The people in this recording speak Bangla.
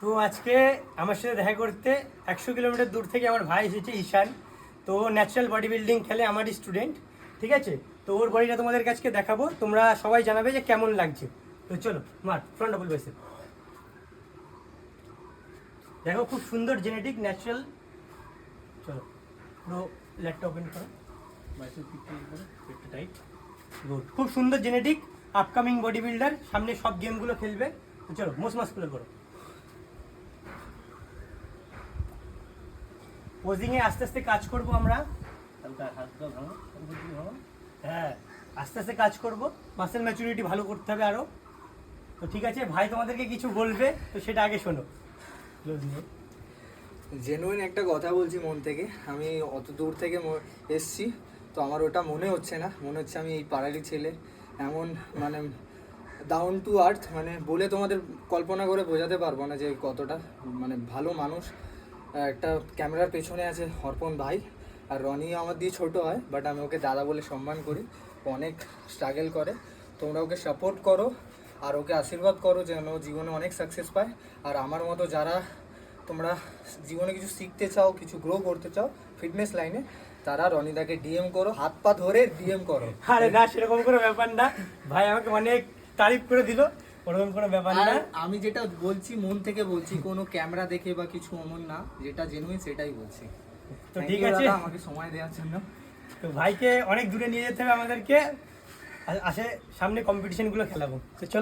তো আজকে আমার সাথে দেখা করতে 100 কিলোমিটার দূর থেকে আমার ভাই এসেছে ঈশান। তো ন্যাচারাল বডি বিল্ডিং খেলে আমারই স্টুডেন্ট, ঠিক আছে। তো ওর বডিটা তোমাদের কাছে দেখাবো, তোমরা সবাই জানাবে যে কেমন লাগছে। তো চলো মার ফ্রন্ট ডাবল বাইসেপ দেখো, খুব সুন্দর জেনেটিক ন্যাচারাল। চলো পুরো লেগটা ওপেন করো, বাইসেপ পিকটা করো, পেটটা টাইট, গুড। খুব সুন্দর জেনেটিক, আপকামিং বডি বিল্ডার, সামনে সব গেমগুলো খেলবে। তো চলো মোস্ট মাস্কুলার করো। পোজিংয়ে আস্তে আস্তে কাজ করব আমরা, হালকা হালকা ভাঙো, হ্যাঁ আস্তে আস্তে কাজ করব। মাসেল ম্যাচুরিটি ভালো করতে হবে আরও। তো ঠিক আছে, ভাই তোমাদেরকে কিছু বলবে, তো সেটা আগে শোনো। জেনুইন একটা কথা বলছি মন থেকে, আমি অত দূর থেকে এসছি, তো আমার ওটা মনে হচ্ছে না, মনে হচ্ছে আমি এই পাড়ারই ছেলে। এমন মানে ডাউন টু আর্থ, মানে বলে তোমাদের কল্পনা করে বোঝাতে পারবো না যে কতটা মানে ভালো মানুষ। একটা ক্যামেরার পেছনে আছে অর্পণ ভাই, আর রনিও আমার দিয়ে ছোটো হয়, বাট আমি ওকে দাদা বলে সম্মান করি। ও অনেক স্ট্রাগল করে, তোমরা ওকে সাপোর্ট করো আর ওকে আশীর্বাদ করো যেন ও জীবনে অনেক সাকসেস পায়। আর আমার মতো যারা তোমরা জীবনে কিছু শিখতে চাও, কিছু গ্রো করতে চাও ফিটনেস লাইনে, তারা রনিদাকে ডিএম করো, হাত পা ধরে ডিএম করো। আরে না, সেরকম কোনো ব্যাপার না, ভাই আমাকে অনেক তারিফ করে দিল, ওরকম কোনো ব্যাপার না। আমি যেটা বলছি মন থেকে বলছি, কোনো ক্যামেরা দেখে বা কিছু অমন না, যেটা জেনুইন সেটাই বলছি। তো ঠিক আছে, আমাকে সময় দেওয়ার জন্য। তো ভাইকে অনেক দূরে নিয়ে যেতে হবে আমাদেরকে, আসে সামনে কম্পিটিশনগুলো খেলাবো। তো চলো।